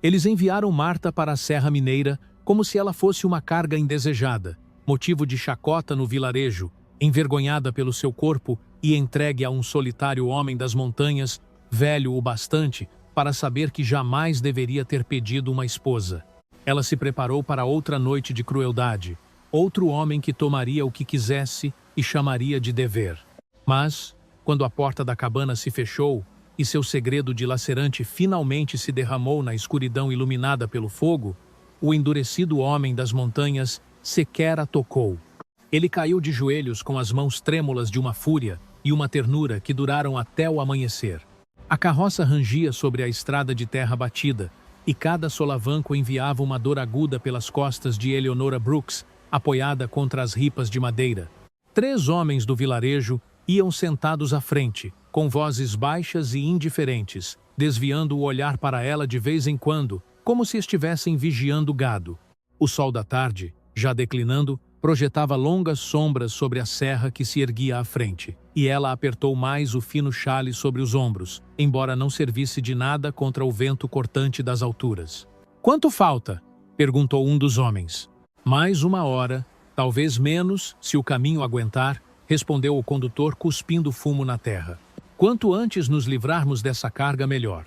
Eles enviaram Marta para a Serra Mineira como se ela fosse uma carga indesejada, motivo de chacota no vilarejo, envergonhada pelo seu corpo e entregue a um solitário homem das montanhas, velho o bastante para saber que jamais deveria ter pedido uma esposa. Ela se preparou para outra noite de crueldade, outro homem que tomaria o que quisesse e chamaria de dever. Mas, quando a porta da cabana se fechou e seu segredo dilacerante finalmente se derramou na escuridão iluminada pelo fogo, o endurecido homem das montanhas sequer a tocou. Ele caiu de joelhos com as mãos trêmulas de uma fúria e uma ternura que duraram até o amanhecer. A carroça rangia sobre a estrada de terra batida, e cada solavanco enviava uma dor aguda pelas costas de Eleonora Brooks, apoiada contra as ripas de madeira. 3 homens do vilarejo iam sentados à frente, com vozes baixas e indiferentes, desviando o olhar para ela de vez em quando, como se estivessem vigiando gado. O sol da tarde, já declinando, projetava longas sombras sobre a serra que se erguia à frente, e ela apertou mais o fino chale sobre os ombros, embora não servisse de nada contra o vento cortante das alturas. "Quanto falta?" perguntou um dos homens. "Mais 1 hora, talvez menos, se o caminho aguentar", respondeu o condutor cuspindo fumo na terra. "Quanto antes nos livrarmos dessa carga, melhor."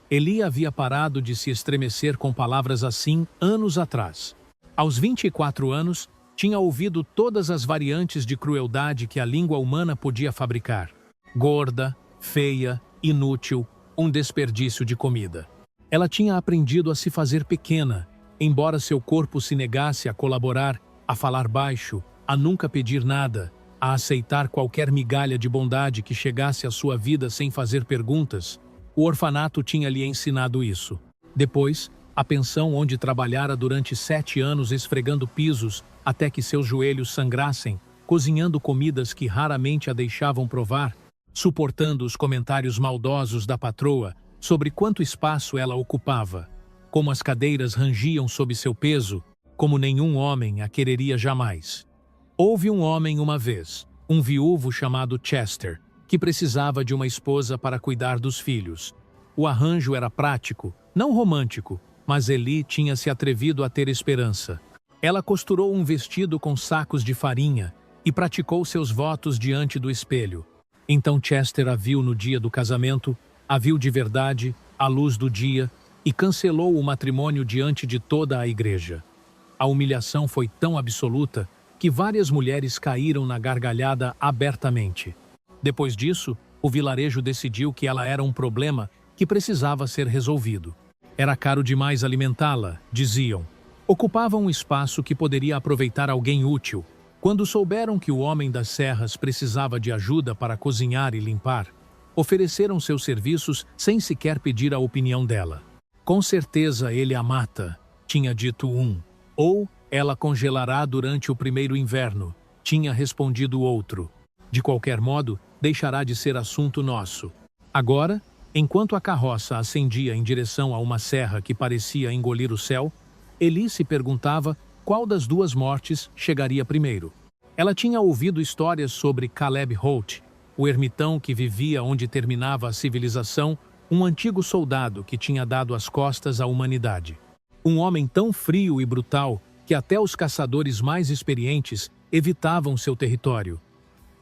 Eli havia parado de se estremecer com palavras assim anos atrás. Aos 24 anos, tinha ouvido todas as variantes de crueldade que a língua humana podia fabricar. Gorda, feia, inútil, um desperdício de comida. Ela tinha aprendido a se fazer pequena, embora seu corpo se negasse a colaborar, a falar baixo, a nunca pedir nada, a aceitar qualquer migalha de bondade que chegasse à sua vida sem fazer perguntas. O orfanato tinha lhe ensinado isso. Depois, a pensão onde trabalhara durante 7 anos esfregando pisos até que seus joelhos sangrassem, cozinhando comidas que raramente a deixavam provar, suportando os comentários maldosos da patroa sobre quanto espaço ela ocupava, como as cadeiras rangiam sob seu peso, como nenhum homem a quereria jamais. Houve um homem uma vez, um viúvo chamado Chester, que precisava de uma esposa para cuidar dos filhos. O arranjo era prático, não romântico, mas Eli tinha se atrevido a ter esperança. Ela costurou um vestido com sacos de farinha e praticou seus votos diante do espelho. Então Chester a viu no dia do casamento, a viu de verdade, à luz do dia, e cancelou o matrimônio diante de toda a igreja. A humilhação foi tão absoluta que várias mulheres caíram na gargalhada abertamente. Depois disso, o vilarejo decidiu que ela era um problema que precisava ser resolvido. Era caro demais alimentá-la, diziam. Ocupava um espaço que poderia aproveitar alguém útil. Quando souberam que o homem das serras precisava de ajuda para cozinhar e limpar, ofereceram seus serviços sem sequer pedir a opinião dela. "Com certeza ele a mata", tinha dito um. "Ou ela congelará durante o primeiro inverno", tinha respondido outro. "De qualquer modo, deixará de ser assunto nosso." Agora, enquanto a carroça ascendia em direção a uma serra que parecia engolir o céu, Eli se perguntava qual das 2 mortes chegaria primeiro. Ela tinha ouvido histórias sobre Caleb Holt, o ermitão que vivia onde terminava a civilização, um antigo soldado que tinha dado as costas à humanidade. Um homem tão frio e brutal que até os caçadores mais experientes evitavam seu território.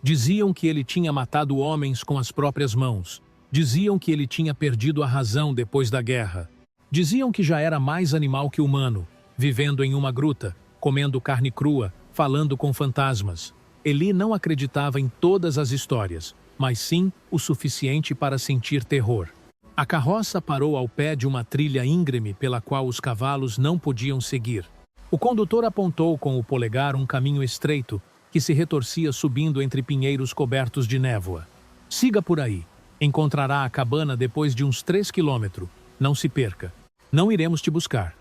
Diziam que ele tinha matado homens com as próprias mãos. Diziam que ele tinha perdido a razão depois da guerra. Diziam que já era mais animal que humano, vivendo em uma gruta, comendo carne crua, falando com fantasmas. Eli não acreditava em todas as histórias, mas sim o suficiente para sentir terror. A carroça parou ao pé de uma trilha íngreme pela qual os cavalos não podiam seguir. O condutor apontou com o polegar um caminho estreito que se retorcia subindo entre pinheiros cobertos de névoa. "Siga por aí. Encontrará a cabana depois de uns 3 quilômetros. Não se perca. Não iremos te buscar."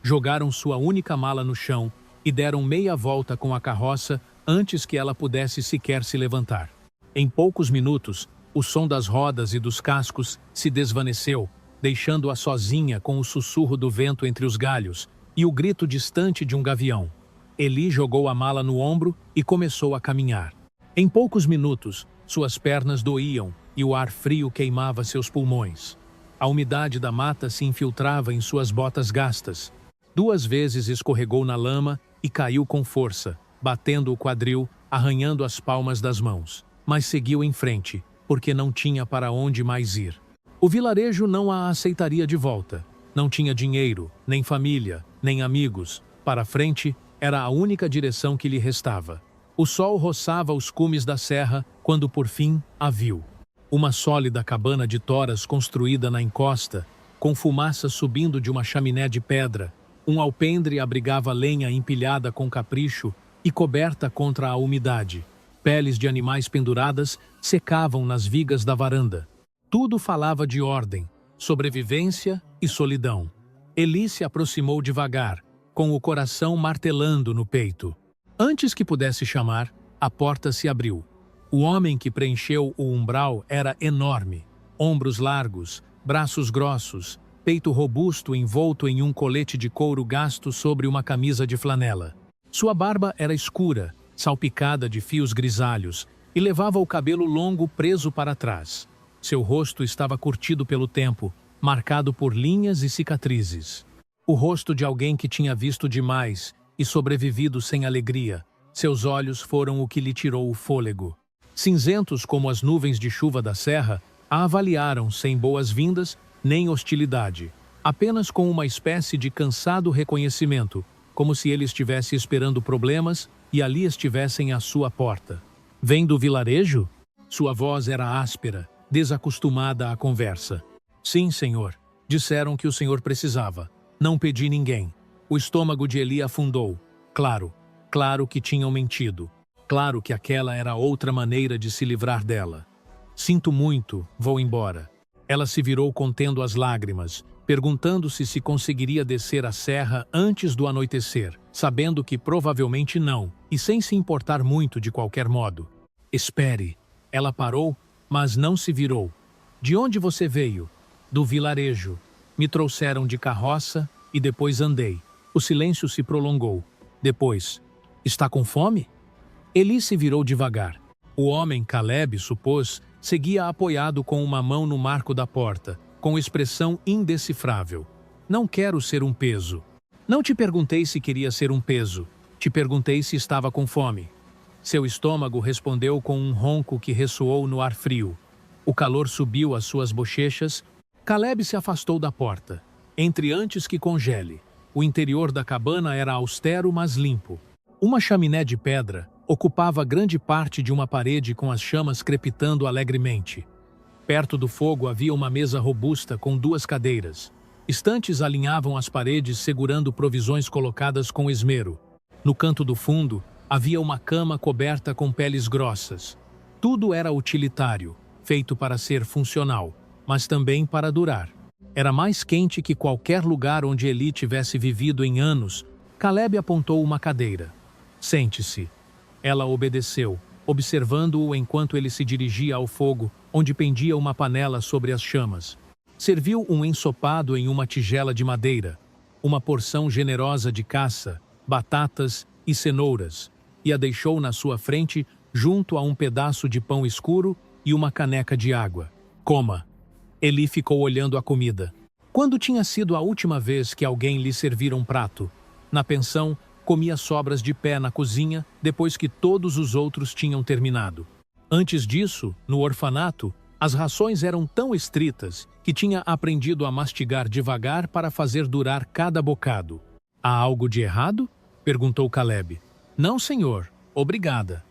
Jogaram sua única mala no chão e deram meia volta com a carroça antes que ela pudesse sequer se levantar. Em poucos minutos, o som das rodas e dos cascos se desvaneceu, deixando-a sozinha com o sussurro do vento entre os galhos e o grito distante de um gavião. Eli jogou a mala no ombro e começou a caminhar. Em poucos minutos, suas pernas doíam e o ar frio queimava seus pulmões. A umidade da mata se infiltrava em suas botas gastas. 2 vezes escorregou na lama e caiu com força, batendo o quadril, arranhando as palmas das mãos. Mas seguiu em frente, porque não tinha para onde mais ir. O vilarejo não a aceitaria de volta. Não tinha dinheiro, nem família, nem amigos. Para frente, era a única direção que lhe restava. O sol roçava os cumes da serra quando por fim a viu. Uma sólida cabana de toras construída na encosta, com fumaça subindo de uma chaminé de pedra. Um alpendre abrigava lenha empilhada com capricho e coberta contra a umidade. Peles de animais penduradas secavam nas vigas da varanda. Tudo falava de ordem, sobrevivência e solidão. Eli se aproximou devagar, com o coração martelando no peito. Antes que pudesse chamar, a porta se abriu. O homem que preencheu o umbral era enorme. Ombros largos, braços grossos, peito robusto envolto em um colete de couro gasto sobre uma camisa de flanela. Sua barba era escura, salpicada de fios grisalhos, e levava o cabelo longo preso para trás. Seu rosto estava curtido pelo tempo, marcado por linhas e cicatrizes. O rosto de alguém que tinha visto demais e sobrevivido sem alegria. Seus olhos foram o que lhe tirou o fôlego. Cinzentos como as nuvens de chuva da serra, a avaliaram sem boas-vindas nem hostilidade, apenas com uma espécie de cansado reconhecimento, como se ele estivesse esperando problemas e ali estivessem à sua porta. Vem do vilarejo? Sua voz era áspera, desacostumada à conversa. Sim, senhor. Disseram que o senhor precisava. Não pedi ninguém. O estômago de Eli afundou. Claro que tinham mentido. Claro que aquela era outra maneira de se livrar dela. Sinto muito, vou embora. Ela se virou contendo as lágrimas, perguntando-se se conseguiria descer a serra antes do anoitecer, sabendo que provavelmente não, e sem se importar muito de qualquer modo. Espere. Ela parou, mas não se virou. De onde você veio? Do vilarejo. Me trouxeram de carroça e depois andei. O silêncio se prolongou. Depois, está com fome? Eli se virou devagar. O homem, Caleb, supôs, seguia apoiado com uma mão no marco da porta, com expressão indecifrável. Não quero ser um peso. Não te perguntei se queria ser um peso. Te perguntei se estava com fome. Seu estômago respondeu com um ronco que ressoou no ar frio. O calor subiu às suas bochechas. Caleb se afastou da porta. Entre antes que congele. O interior da cabana era austero, mas limpo. Uma chaminé de pedra ocupava grande parte de uma parede com as chamas crepitando alegremente. Perto do fogo havia uma mesa robusta com 2 cadeiras. Estantes alinhavam as paredes segurando provisões colocadas com esmero. No canto do fundo, havia uma cama coberta com peles grossas. Tudo era utilitário, feito para ser funcional, mas também para durar. Era mais quente que qualquer lugar onde Eli tivesse vivido em anos. Caleb apontou uma cadeira. Sente-se. Ela obedeceu, observando-o enquanto ele se dirigia ao fogo, onde pendia uma panela sobre as chamas. Serviu um ensopado em uma tigela de madeira, uma porção generosa de caça, batatas e cenouras, e a deixou na sua frente junto a um pedaço de pão escuro e uma caneca de água. Coma. Eli ficou olhando a comida. Quando tinha sido a última vez que alguém lhe servira um prato? Na pensão, comia sobras de pé na cozinha depois que todos os outros tinham terminado. Antes disso, no orfanato, as rações eram tão estritas que tinha aprendido a mastigar devagar para fazer durar cada bocado. Há algo de errado? Perguntou Caleb. Não, senhor. Obrigada.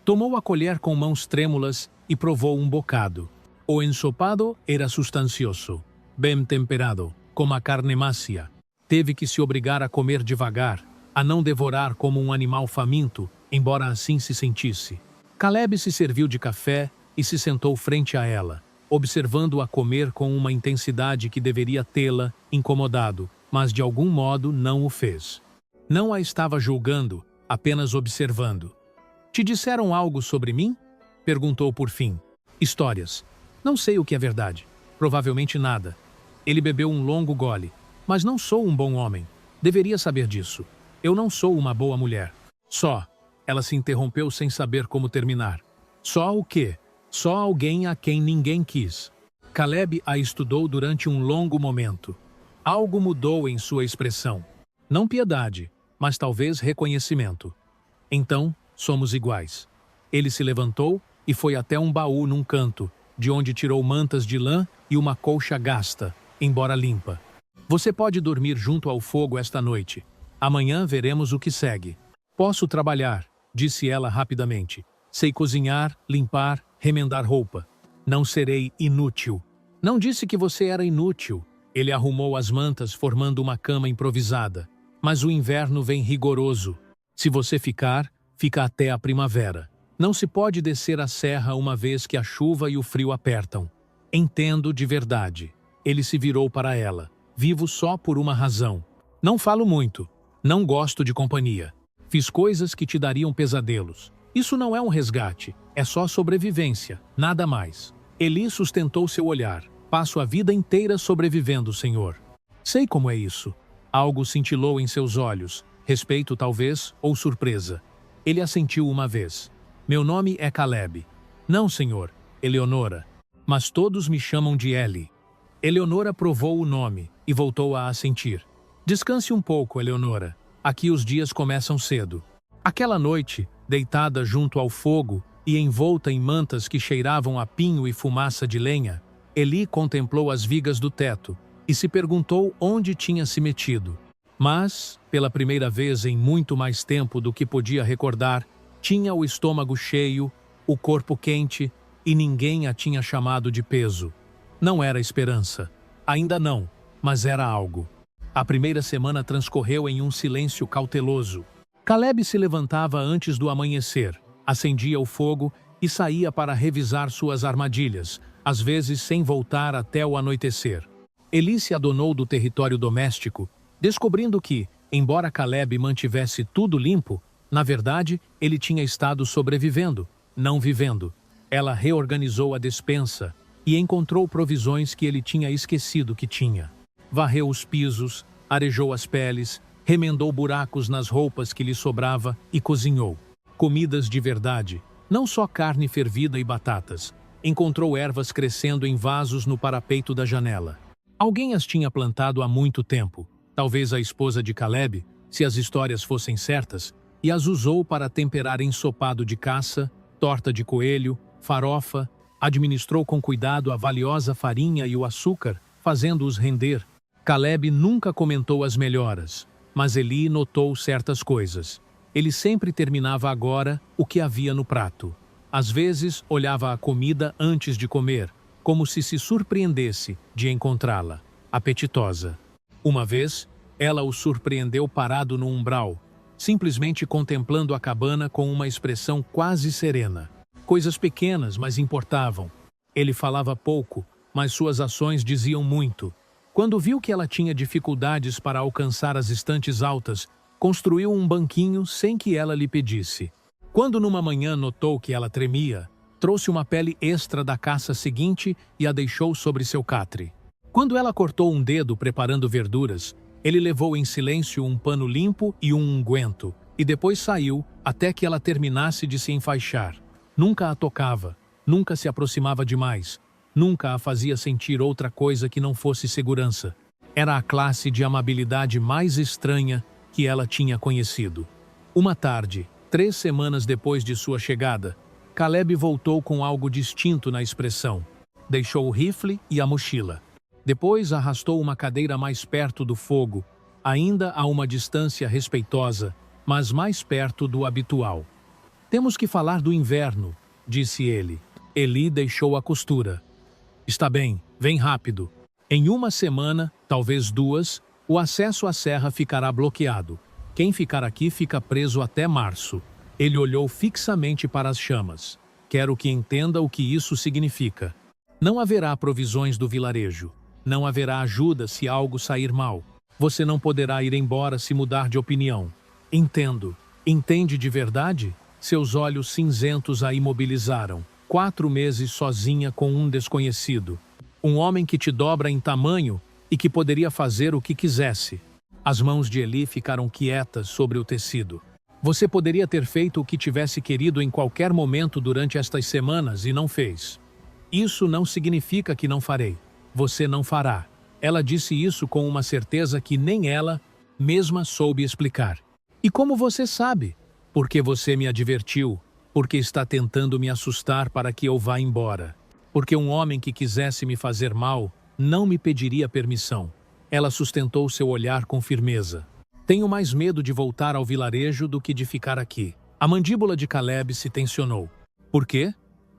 Tomou a colher com mãos trêmulas e provou um bocado. O ensopado era sustancioso, bem temperado, como a carne mácia. Teve que se obrigar a comer devagar, a não devorar como um animal faminto, embora assim se sentisse. Caleb se serviu de café e se sentou frente a ela, observando-a comer com uma intensidade que deveria tê-la incomodado, mas de algum modo não o fez. Não a estava julgando, apenas observando. Te disseram algo sobre mim? Perguntou por fim. Histórias. Não sei o que é verdade. Provavelmente nada. Ele bebeu um longo gole. Mas não sou um bom homem. Deveria saber disso. Eu não sou uma boa mulher. Só. Ela se interrompeu sem saber como terminar. Só o quê? Só alguém a quem ninguém quis. Caleb a estudou durante um longo momento. Algo mudou em sua expressão. Não piedade, mas talvez reconhecimento. Então, somos iguais. Ele se levantou e foi até um baú num canto, de onde tirou mantas de lã e uma colcha gasta, embora limpa. Você pode dormir junto ao fogo esta noite. Amanhã veremos o que segue. Posso trabalhar, disse ela rapidamente. Sei cozinhar, limpar, remendar roupa. Não serei inútil. Não disse que você era inútil. Ele arrumou as mantas formando uma cama improvisada. Mas o inverno vem rigoroso. Se você ficar, fica até a primavera. Não se pode descer a serra uma vez que a chuva e o frio apertam. Entendo de verdade. Ele se virou para ela. Vivo só por uma razão. Não falo muito. Não gosto de companhia. Fiz coisas que te dariam pesadelos. Isso não é um resgate. É só sobrevivência. Nada mais. Eli sustentou seu olhar. Passo a vida inteira sobrevivendo, senhor. Sei como é isso. Algo cintilou em seus olhos. Respeito, talvez, ou surpresa. Ele assentiu uma vez. Meu nome é Caleb. Não, senhor, Eleonora. Mas todos me chamam de Ellie. Eleonora provou o nome e voltou a assentir. Descanse um pouco, Eleonora. Aqui os dias começam cedo. Aquela noite, deitada junto ao fogo e envolta em mantas que cheiravam a pinho e fumaça de lenha, Eli contemplou as vigas do teto e se perguntou onde tinha se metido. Mas, pela primeira vez em muito mais tempo do que podia recordar, tinha o estômago cheio, o corpo quente e ninguém a tinha chamado de peso. Não era esperança. Ainda não, mas era algo. A primeira semana transcorreu em um silêncio cauteloso. Caleb se levantava antes do amanhecer, acendia o fogo e saía para revisar suas armadilhas, às vezes sem voltar até o anoitecer. Eli se adonou do território doméstico, descobrindo que, embora Caleb mantivesse tudo limpo, na verdade, ele tinha estado sobrevivendo, não vivendo. Ela reorganizou a despensa e encontrou provisões que ele tinha esquecido que tinha. Varreu os pisos, arejou as peles, remendou buracos nas roupas que lhe sobrava e cozinhou. Comidas de verdade, não só carne fervida e batatas. Encontrou ervas crescendo em vasos no parapeito da janela. Alguém as tinha plantado há muito tempo, talvez a esposa de Caleb, se as histórias fossem certas, e as usou para temperar ensopado de caça, torta de coelho, farofa, administrou com cuidado a valiosa farinha e o açúcar, fazendo-os render. Caleb nunca comentou as melhoras, mas Eli notou certas coisas. Ele sempre terminava agora o que havia no prato. Às vezes, olhava a comida antes de comer, como se surpreendesse de encontrá-la, apetitosa. Uma vez, ela o surpreendeu parado no umbral, simplesmente contemplando a cabana com uma expressão quase serena. Coisas pequenas, mas importavam. Ele falava pouco, mas suas ações diziam muito. Quando viu que ela tinha dificuldades para alcançar as estantes altas, construiu um banquinho sem que ela lhe pedisse. Quando numa manhã notou que ela tremia, trouxe uma pele extra da caça seguinte e a deixou sobre seu catre. Quando ela cortou um dedo preparando verduras, ele levou em silêncio um pano limpo e um unguento, e depois saiu até que ela terminasse de se enfaixar. Nunca a tocava, nunca se aproximava demais, nunca a fazia sentir outra coisa que não fosse segurança. Era a classe de amabilidade mais estranha que ela tinha conhecido. Uma tarde, 3 semanas depois de sua chegada, Caleb voltou com algo distinto na expressão. Deixou o rifle e a mochila. Depois arrastou uma cadeira mais perto do fogo, ainda a uma distância respeitosa, mas mais perto do habitual. Temos que falar do inverno, disse ele. Eli deixou a costura. Está bem, vem rápido. Em 1 semana, talvez 2, o acesso à serra ficará bloqueado. Quem ficar aqui fica preso até março. Ele olhou fixamente para as chamas. Quero que entenda o que isso significa. Não haverá provisões do vilarejo. Não haverá ajuda se algo sair mal. Você não poderá ir embora se mudar de opinião. Entendo. Entende de verdade? Seus olhos cinzentos a imobilizaram. 4 meses sozinha com um desconhecido. Um homem que te dobra em tamanho e que poderia fazer o que quisesse. As mãos de Eli ficaram quietas sobre o tecido. Você poderia ter feito o que tivesse querido em qualquer momento durante estas semanas e não fez. Isso não significa que não farei. Você não fará. Ela disse isso com uma certeza que nem ela mesma soube explicar. E como você sabe? Porque você me advertiu, porque está tentando me assustar para que eu vá embora. Porque um homem que quisesse me fazer mal não me pediria permissão. Ela sustentou seu olhar com firmeza. Tenho mais medo de voltar ao vilarejo do que de ficar aqui. A mandíbula de Caleb se tensionou. Por quê?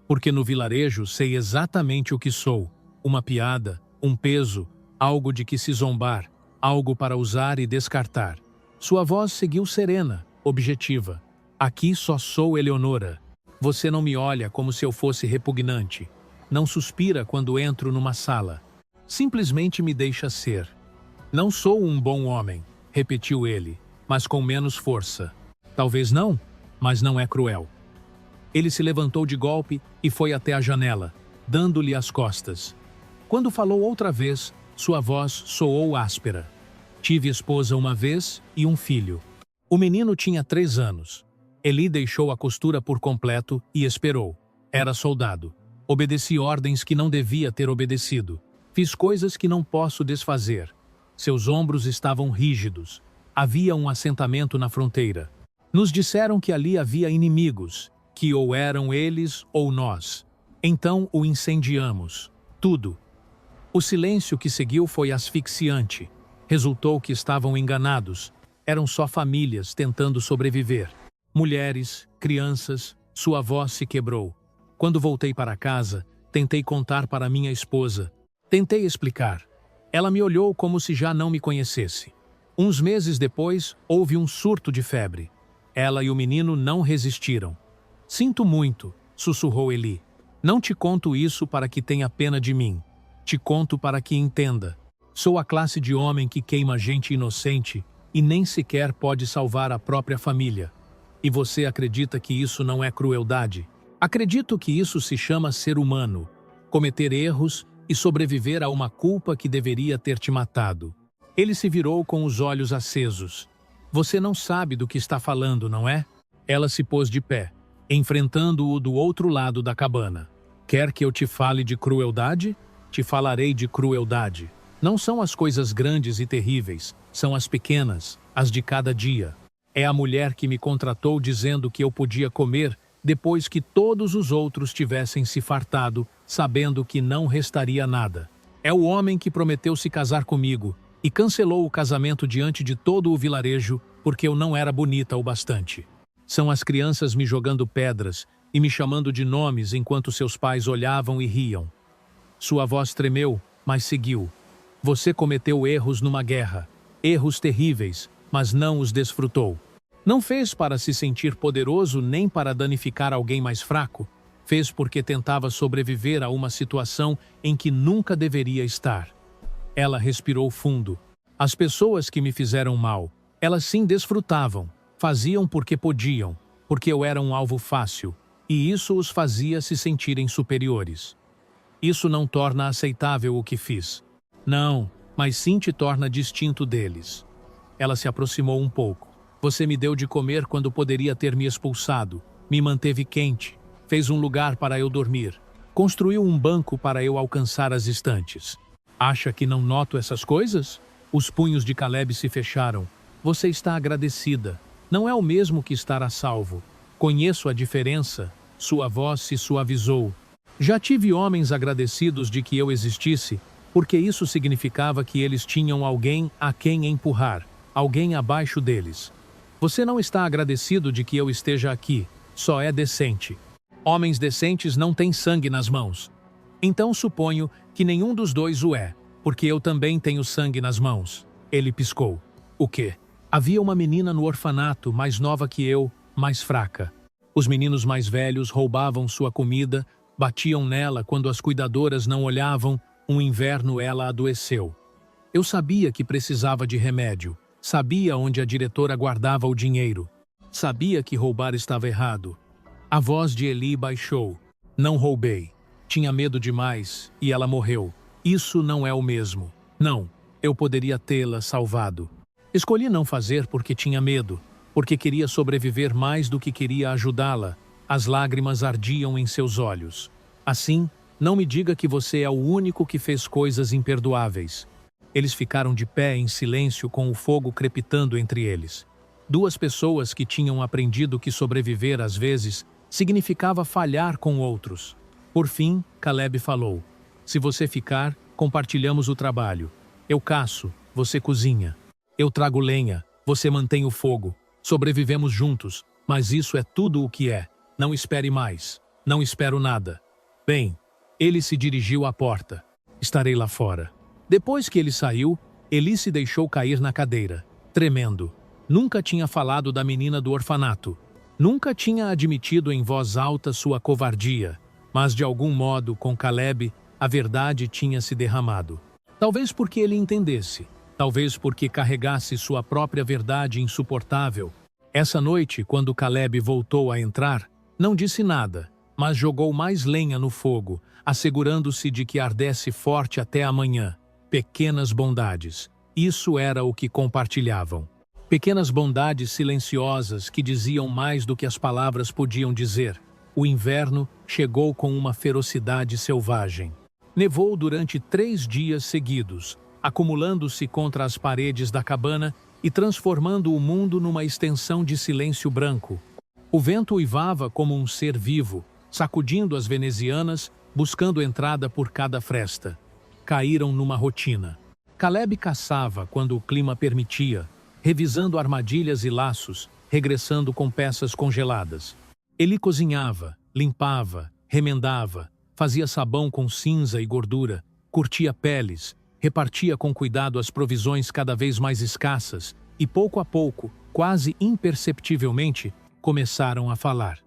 Porque no vilarejo sei exatamente o que sou. Uma piada, um peso, algo de que se zombar, algo para usar e descartar. Sua voz seguiu serena, objetiva. Aqui só sou Eleonora. Você não me olha como se eu fosse repugnante. Não suspira quando entro numa sala. Simplesmente me deixa ser. Não sou um bom homem, repetiu ele, mas com menos força. Talvez não, mas não é cruel. Ele se levantou de golpe e foi até a janela, dando-lhe as costas. Quando falou outra vez, sua voz soou áspera. Tive esposa uma vez e um filho. O menino tinha 3 anos. Eli deixou a costura por completo e esperou. Era soldado. Obedeci ordens que não devia ter obedecido. Fiz coisas que não posso desfazer. Seus ombros estavam rígidos. Havia um assentamento na fronteira. Nos disseram que ali havia inimigos, que ou eram eles ou nós. Então o incendiamos. Tudo. O silêncio que seguiu foi asfixiante. Resultou que estavam enganados. Eram só famílias tentando sobreviver. Mulheres, crianças, sua voz se quebrou. Quando voltei para casa, tentei contar para minha esposa. Tentei explicar. Ela me olhou como se já não me conhecesse. Uns meses depois, houve um surto de febre. Ela e o menino não resistiram. Sinto muito, sussurrou Eli. Não te conto isso para que tenha pena de mim. Te conto para que entenda. Sou a classe de homem que queima gente inocente e nem sequer pode salvar a própria família. E você acredita que isso não é crueldade? Acredito que isso se chama ser humano. Cometer erros e sobreviver a uma culpa que deveria ter te matado. Ele se virou com os olhos acesos. Você não sabe do que está falando, não é? Ela se pôs de pé, enfrentando-o do outro lado da cabana. Quer que eu te fale de crueldade? Te falarei de crueldade. Não são as coisas grandes e terríveis, são as pequenas, as de cada dia. É a mulher que me contratou dizendo que eu podia comer depois que todos os outros tivessem se fartado, sabendo que não restaria nada. É o homem que prometeu se casar comigo e cancelou o casamento diante de todo o vilarejo porque eu não era bonita o bastante. São as crianças me jogando pedras e me chamando de nomes enquanto seus pais olhavam e riam. Sua voz tremeu, mas seguiu. Você cometeu erros numa guerra, erros terríveis, mas não os desfrutou. Não fez para se sentir poderoso nem para danificar alguém mais fraco. Fez porque tentava sobreviver a uma situação em que nunca deveria estar. Ela respirou fundo. As pessoas que me fizeram mal, elas sim desfrutavam. Faziam porque podiam, porque eu era um alvo fácil, e isso os fazia se sentirem superiores. Isso não torna aceitável o que fiz. Não, mas sim te torna distinto deles. Ela se aproximou um pouco. Você me deu de comer quando poderia ter me expulsado. Me manteve quente. Fez um lugar para eu dormir. Construiu um banco para eu alcançar as estantes. Acha que não noto essas coisas? Os punhos de Caleb se fecharam. Você está agradecida. Não é o mesmo que estar a salvo. Conheço a diferença. Sua voz se suavizou. Já tive homens agradecidos de que eu existisse, porque isso significava que eles tinham alguém a quem empurrar, alguém abaixo deles. Você não está agradecido de que eu esteja aqui, só é decente. Homens decentes não têm sangue nas mãos. Então suponho que nenhum dos dois o é, porque eu também tenho sangue nas mãos. Ele piscou. O quê? Havia uma menina no orfanato, mais nova que eu, mais fraca. Os meninos mais velhos roubavam sua comida, batiam nela quando as cuidadoras não olhavam. Um inverno ela adoeceu. Eu sabia que precisava de remédio. Sabia onde a diretora guardava o dinheiro. Sabia que roubar estava errado. A voz de Eli baixou. Não roubei. Tinha medo demais e ela morreu. Isso não é o mesmo. Não, eu poderia tê-la salvado. Escolhi não fazer porque tinha medo, porque queria sobreviver mais do que queria ajudá-la. As lágrimas ardiam em seus olhos. Assim, não me diga que você é o único que fez coisas imperdoáveis. Eles ficaram de pé em silêncio com o fogo crepitando entre eles. Duas pessoas que tinham aprendido que sobreviver às vezes significava falhar com outros. Por fim, Caleb falou: se você ficar, compartilhamos o trabalho. Eu caço, você cozinha. Eu trago lenha, você mantém o fogo. Sobrevivemos juntos, mas isso é tudo o que é. Não espere mais. Não espero nada. Bem, ele se dirigiu à porta. Estarei lá fora. Depois que ele saiu, Eli se deixou cair na cadeira, tremendo. Nunca tinha falado da menina do orfanato. Nunca tinha admitido em voz alta sua covardia. Mas de algum modo, com Caleb, a verdade tinha se derramado. Talvez porque ele entendesse. Talvez porque carregasse sua própria verdade insuportável. Essa noite, quando Caleb voltou a entrar, não disse nada, mas jogou mais lenha no fogo, assegurando-se de que ardesse forte até amanhã. Pequenas bondades. Isso era o que compartilhavam. Pequenas bondades silenciosas que diziam mais do que as palavras podiam dizer. O inverno chegou com uma ferocidade selvagem. Nevou durante 3 dias seguidos, acumulando-se contra as paredes da cabana e transformando o mundo numa extensão de silêncio branco. O vento uivava como um ser vivo, sacudindo as venezianas, buscando entrada por cada fresta. Caíram numa rotina. Caleb caçava quando o clima permitia, revisando armadilhas e laços, regressando com peças congeladas. Ele cozinhava, limpava, remendava, fazia sabão com cinza e gordura, curtia peles, repartia com cuidado as provisões cada vez mais escassas e, pouco a pouco, quase imperceptivelmente, começaram a falar.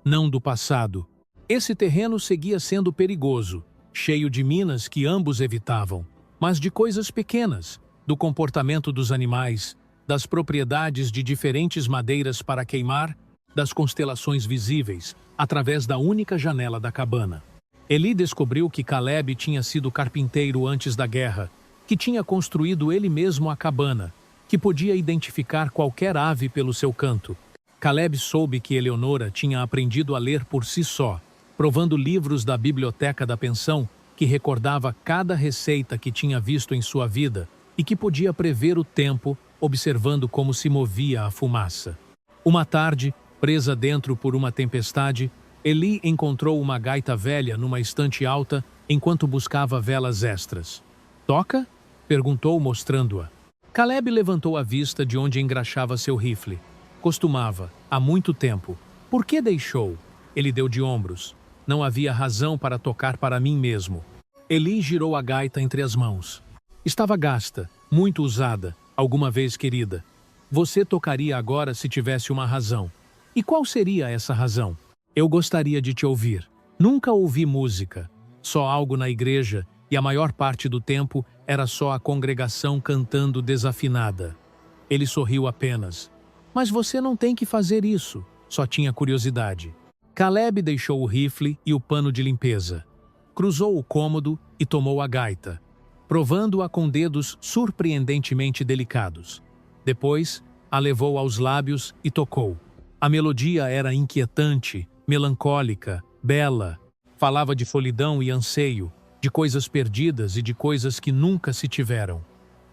Não do passado. Esse terreno seguia sendo perigoso, cheio de minas que ambos evitavam, mas de coisas pequenas, do comportamento dos animais, das propriedades de diferentes madeiras para queimar, das constelações visíveis, através da única janela da cabana. Eli descobriu que Caleb tinha sido carpinteiro antes da guerra, que tinha construído ele mesmo a cabana, que podia identificar qualquer ave pelo seu canto. Caleb soube que Eleonora tinha aprendido a ler por si só, provando livros da biblioteca da pensão que recordava cada receita que tinha visto em sua vida e que podia prever o tempo, observando como se movia a fumaça. Uma tarde, presa dentro por uma tempestade, Eli encontrou uma gaita velha numa estante alta enquanto buscava velas extras. Toca? Perguntou, mostrando-a. Caleb levantou a vista de onde engraxava seu rifle. Costumava, há muito tempo. Por que deixou? Ele deu de ombros. Não havia razão para tocar para mim mesmo. Eli girou a gaita entre as mãos. Estava gasta, muito usada, alguma vez querida. Você tocaria agora se tivesse uma razão. E qual seria essa razão? Eu gostaria de te ouvir. Nunca ouvi música. Só algo na igreja, e a maior parte do tempo era só a congregação cantando desafinada. Ele sorriu apenas. Mas você não tem que fazer isso. Só tinha curiosidade. Caleb deixou o rifle e o pano de limpeza. Cruzou o cômodo e tomou a gaita, provando-a com dedos surpreendentemente delicados. Depois, a levou aos lábios e tocou. A melodia era inquietante, melancólica, bela. Falava de solidão e anseio, de coisas perdidas e de coisas que nunca se tiveram.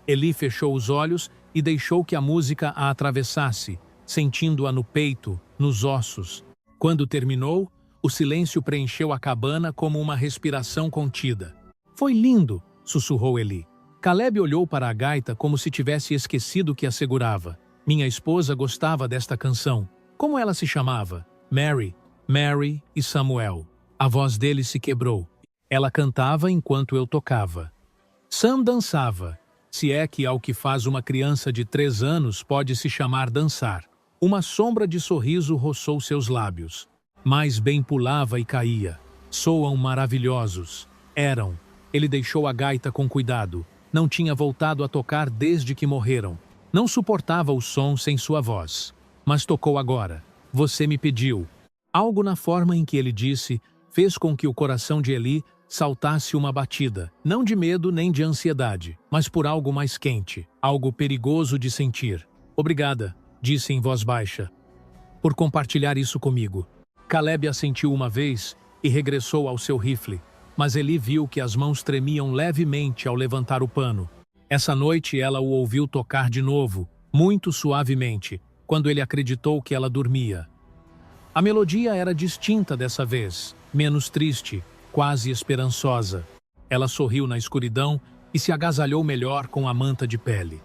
Eli fechou os olhos e deixou que a música a atravessasse, sentindo-a no peito, nos ossos. Quando terminou, o silêncio preencheu a cabana como uma respiração contida. Foi lindo, sussurrou Eli. Caleb olhou para a gaita como se tivesse esquecido que a segurava. Minha esposa gostava desta canção. Como ela se chamava? Mary e Samuel. A voz dele se quebrou. Ela cantava enquanto eu tocava. Sam dançava, se é que ao que faz uma criança de 3 anos pode se chamar dançar. Uma sombra de sorriso roçou seus lábios. Mais bem pulava e caía. Soam maravilhosos. Eram. Ele deixou a gaita com cuidado. Não tinha voltado a tocar desde que morreram. Não suportava o som sem sua voz. Mas tocou agora. Você me pediu. Algo na forma em que ele disse fez com que o coração de Eli saltasse uma batida. Não de medo nem de ansiedade, mas por algo mais quente. Algo perigoso de sentir. Obrigada, disse em voz baixa, por compartilhar isso comigo. Caleb assentiu uma vez e regressou ao seu rifle. mas Eli viu que as mãos tremiam levemente ao levantar o pano. Essa noite ela o ouviu tocar de novo, muito suavemente, quando ele acreditou que ela dormia. A melodia era distinta dessa vez, menos triste, quase esperançosa. Ela sorriu na escuridão e se agasalhou melhor com a manta de pele.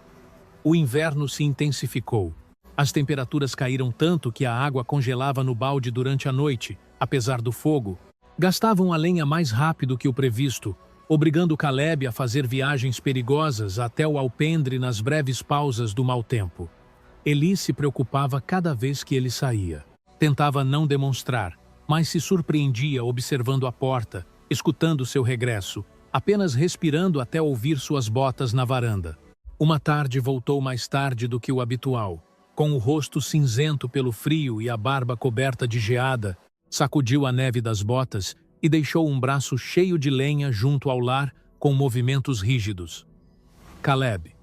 O inverno se intensificou. As temperaturas caíram tanto que a água congelava no balde durante a noite, apesar do fogo. Gastavam a lenha mais rápido que o previsto, obrigando Caleb a fazer viagens perigosas até o alpendre nas breves pausas do mau tempo. Eli se preocupava cada vez que ele saía. Tentava não demonstrar, mas se surpreendia observando a porta, escutando seu regresso, apenas respirando até ouvir suas botas na varanda. Uma tarde voltou mais tarde do que o habitual. Com o rosto cinzento pelo frio e a barba coberta de geada, sacudiu a neve das botas e deixou um braço cheio de lenha junto ao lar com movimentos rígidos. Caleb.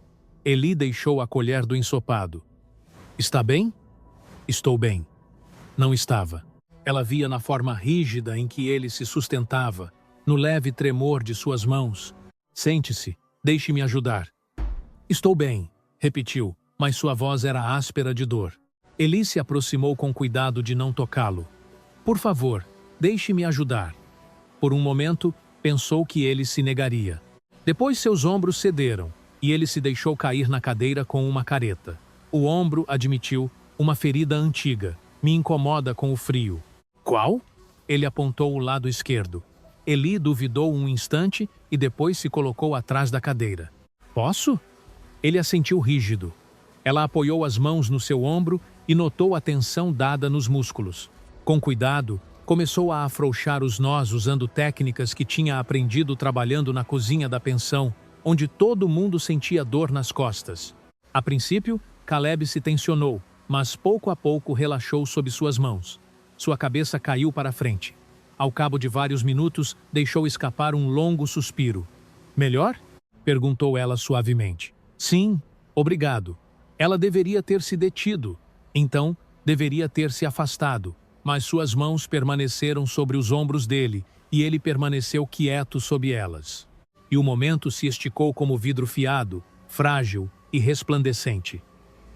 Eli deixou a colher do ensopado. Está bem? Estou bem. Não estava. Ela via na forma rígida em que ele se sustentava, no leve tremor de suas mãos. Sente-se, deixe-me ajudar. Estou bem, repetiu, mas sua voz era áspera de dor. Eli se aproximou com cuidado de não tocá-lo. Por favor, deixe-me ajudar. Por um momento, pensou que ele se negaria. Depois seus ombros cederam, e ele se deixou cair na cadeira com uma careta. O ombro, admitiu, uma ferida antiga. Me incomoda com o frio. Qual? Ele apontou o lado esquerdo. Eli duvidou um instante e depois se colocou atrás da cadeira. Posso? Ele assentiu rígido. Ela apoiou as mãos no seu ombro e notou a tensão dada nos músculos. Com cuidado, começou a afrouxar os nós usando técnicas que tinha aprendido trabalhando na cozinha da pensão, onde todo mundo sentia dor nas costas. A princípio, Caleb se tensionou, mas pouco a pouco relaxou sob suas mãos. Sua cabeça caiu para a frente. Ao cabo de vários minutos, deixou escapar um longo suspiro. Melhor? Perguntou ela suavemente. Sim, obrigado. Ela deveria ter se detido. Então, deveria ter se afastado. Mas suas mãos permaneceram sobre os ombros dele e ele permaneceu quieto sob elas. E o momento se esticou como vidro fiado, frágil e resplandecente.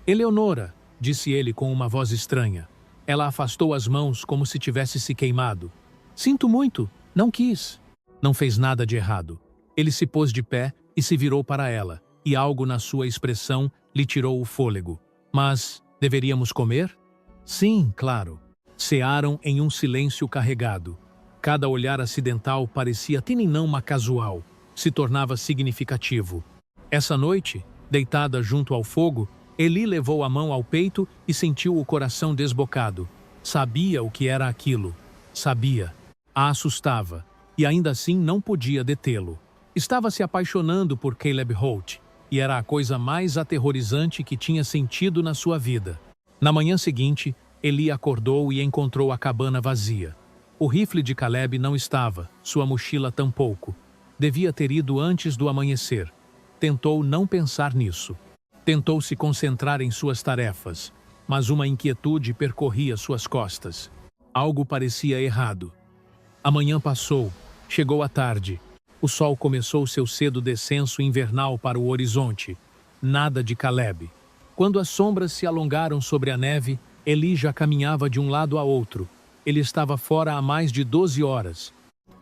Eleonora, disse ele com uma voz estranha. Ela afastou as mãos como se tivesse se queimado. Sinto muito, não quis. Não fez nada de errado. Ele se pôs de pé e se virou para ela, e algo na sua expressão lhe tirou o fôlego. Mas, deveríamos comer? Sim, claro. Cearam em um silêncio carregado. Cada olhar acidental parecia uma casual, se tornava significativo. Essa noite, deitada junto ao fogo, Eli levou a mão ao peito e sentiu o coração desbocado. Sabia o que era aquilo. Sabia. A assustava, e ainda assim não podia detê-lo. Estava se apaixonando por Caleb Holt, e era a coisa mais aterrorizante que tinha sentido na sua vida. Na manhã seguinte, Eli acordou e encontrou a cabana vazia. O rifle de Caleb não estava, sua mochila tampouco. Devia ter ido antes do amanhecer. Tentou não pensar nisso. Tentou se concentrar em suas tarefas, mas uma inquietude percorria suas costas. Algo parecia errado. A manhã passou, chegou a tarde. O sol começou seu cedo descenso invernal para o horizonte. Nada de Caleb. Quando as sombras se alongaram sobre a neve, Eli já caminhava de um lado a outro. Ele estava fora há mais de 12 horas.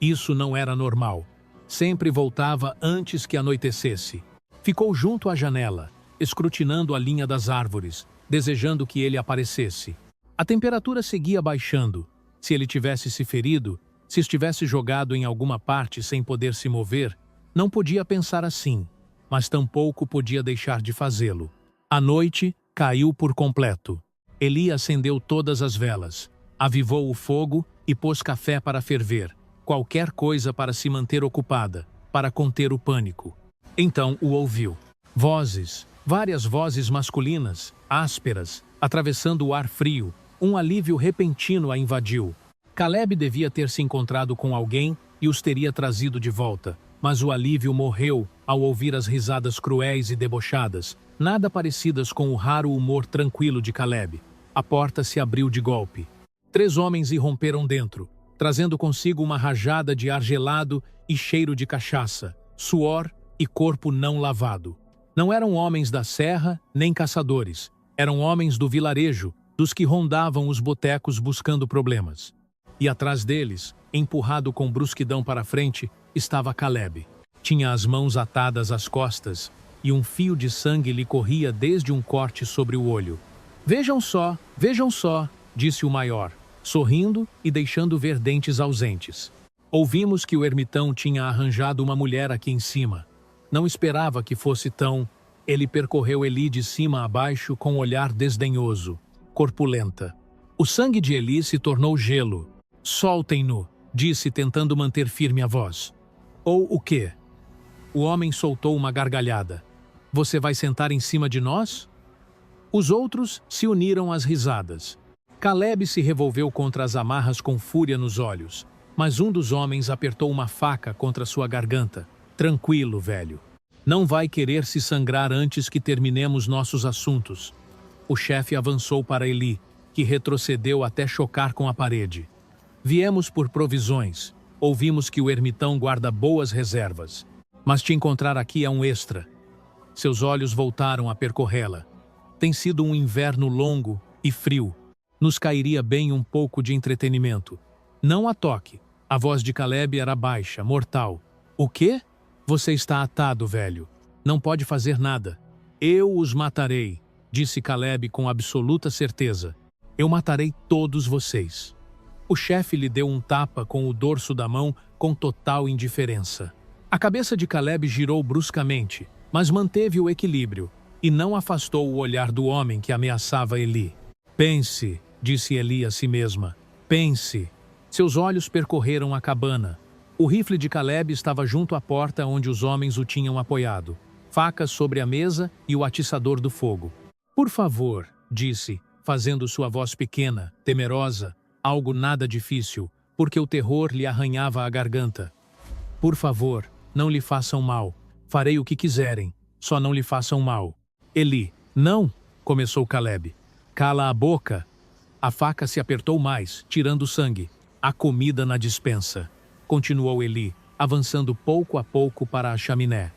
Isso não era normal. Sempre voltava antes que anoitecesse. Ficou junto à janela, escrutinando a linha das árvores, desejando que ele aparecesse. A temperatura seguia baixando. Se ele tivesse se ferido, se estivesse jogado em alguma parte sem poder se mover, não podia pensar assim, mas tampouco podia deixar de fazê-lo. A noite caiu por completo. Eli acendeu todas as velas, avivou o fogo e pôs café para ferver, qualquer coisa para se manter ocupada, para conter o pânico. Então o ouviu. Vozes, várias vozes masculinas, ásperas, atravessando o ar frio. Um alívio repentino a invadiu. Caleb devia ter se encontrado com alguém e os teria trazido de volta, mas o alívio morreu ao ouvir as risadas cruéis e debochadas, nada parecidas com o raro humor tranquilo de Caleb. A porta se abriu de golpe. 3 homens irromperam dentro. trazendo consigo uma rajada de ar gelado e cheiro de cachaça, suor e corpo não lavado. Não eram homens da serra nem caçadores, eram homens do vilarejo, dos que rondavam os botecos buscando problemas. E atrás deles, empurrado com brusquidão para frente, estava Caleb. Tinha as mãos atadas às costas e um fio de sangue lhe corria desde um corte sobre o olho. Vejam só, disse o maior, sorrindo e deixando ver dentes ausentes. Ouvimos que o ermitão tinha arranjado uma mulher aqui em cima. Não esperava que fosse tão... Ele percorreu Eli de cima a baixo com um olhar desdenhoso, corpulenta. O sangue de Eli se tornou gelo. Soltem-no, disse tentando manter firme a voz. Ou o quê? O homem soltou uma gargalhada. Você vai sentar em cima de nós? Os outros se uniram às risadas. Caleb se revolveu contra as amarras com fúria nos olhos, mas um dos homens apertou uma faca contra sua garganta. Tranquilo, velho. Não vai querer se sangrar antes que terminemos nossos assuntos. O chefe avançou para Eli, que retrocedeu até chocar com a parede. Viemos por provisões. Ouvimos que o ermitão guarda boas reservas. Mas te encontrar aqui é um extra. Seus olhos voltaram a percorrê-la. Tem sido um inverno longo e frio. Nos cairia bem um pouco de entretenimento. Não a toque. A voz de Caleb era baixa, mortal. O quê? Você está atado, velho. Não pode fazer nada. Eu os matarei, disse Caleb com absoluta certeza. Eu matarei todos vocês. O chefe lhe deu um tapa com o dorso da mão com total indiferença. A cabeça de Caleb girou bruscamente, mas manteve o equilíbrio e não afastou o olhar do homem que ameaçava Eli. Pense, disse Eli a si mesma. Pense. Seus olhos percorreram a cabana. O rifle de Caleb estava junto à porta onde os homens o tinham apoiado. Facas sobre a mesa e o atiçador do fogo. Por favor, disse, fazendo sua voz pequena, temerosa, algo nada difícil, porque o terror lhe arranhava a garganta. Por favor, não lhe façam mal. Farei o que quiserem, só não lhe façam mal. Eli, não, começou Caleb. Cala a boca. A faca se apertou mais, tirando sangue. A comida na despensa, continuou Eli, avançando pouco a pouco para a chaminé.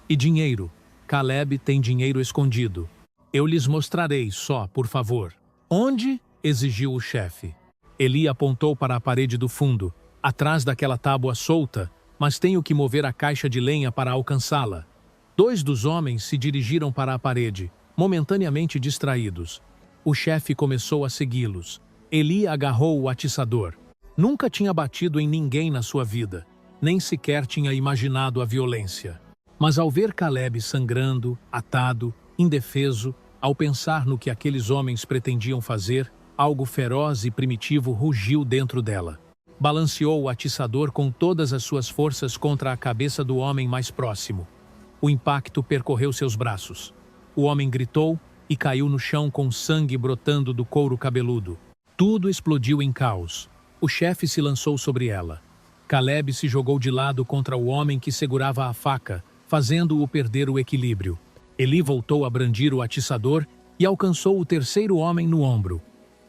E dinheiro? Caleb tem dinheiro escondido. Eu lhes mostrarei só, por favor. Onde? Exigiu o chefe. Eli apontou para a parede do fundo, atrás daquela tábua solta, mas tenho que mover a caixa de lenha para alcançá-la. 2 dos homens se dirigiram para a parede, momentaneamente distraídos. O chefe começou a segui-los. Eli agarrou o atiçador. Nunca tinha batido em ninguém na sua vida, nem sequer tinha imaginado a violência. Mas ao ver Caleb sangrando, atado, indefeso, ao pensar no que aqueles homens pretendiam fazer, algo feroz e primitivo rugiu dentro dela. Balanceou o atiçador com todas as suas forças contra a cabeça do homem mais próximo. O impacto percorreu seus braços. O homem gritou e caiu no chão com sangue brotando do couro cabeludo. Tudo explodiu em caos. O chefe se lançou sobre ela. Caleb se jogou de lado contra o homem que segurava a faca, fazendo-o perder o equilíbrio. Eli voltou a brandir o atiçador e alcançou o terceiro homem no ombro.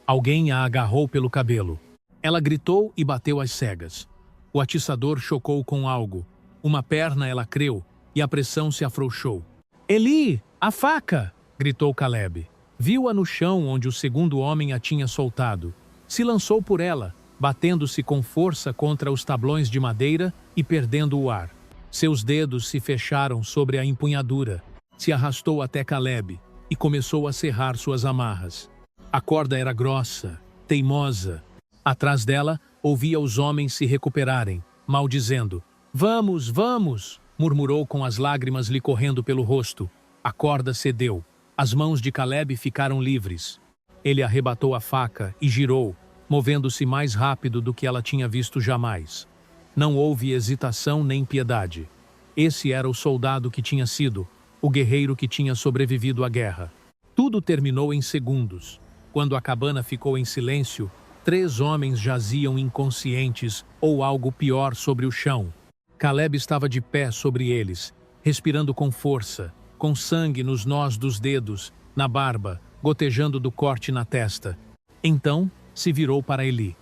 Alguém a agarrou pelo cabelo. Ela gritou e bateu às cegas. O atiçador chocou com algo. Uma perna ela creu e a pressão se afrouxou. Eli, a faca! Gritou Caleb. Viu-a no chão onde o segundo homem a tinha soltado. Se lançou por ela, batendo-se com força contra os tablões de madeira e perdendo o ar. Seus dedos se fecharam sobre a empunhadura. Se arrastou até Caleb e começou a serrar suas amarras. A corda era grossa, teimosa. Atrás dela, ouvia os homens se recuperarem, maldizendo. Vamos, vamos! Murmurou com as lágrimas lhe correndo pelo rosto. A corda cedeu. As mãos de Caleb ficaram livres. Ele arrebatou a faca e girou, movendo-se mais rápido do que ela tinha visto jamais. Não houve hesitação nem piedade. Esse era o soldado que tinha sido, o guerreiro que tinha sobrevivido à guerra. Tudo terminou em segundos. Quando a cabana ficou em silêncio, 3 homens jaziam inconscientes ou algo pior sobre o chão. Caleb estava de pé sobre eles, respirando com força, com sangue nos nós dos dedos, na barba, gotejando do corte na testa. Então, se virou para Eli.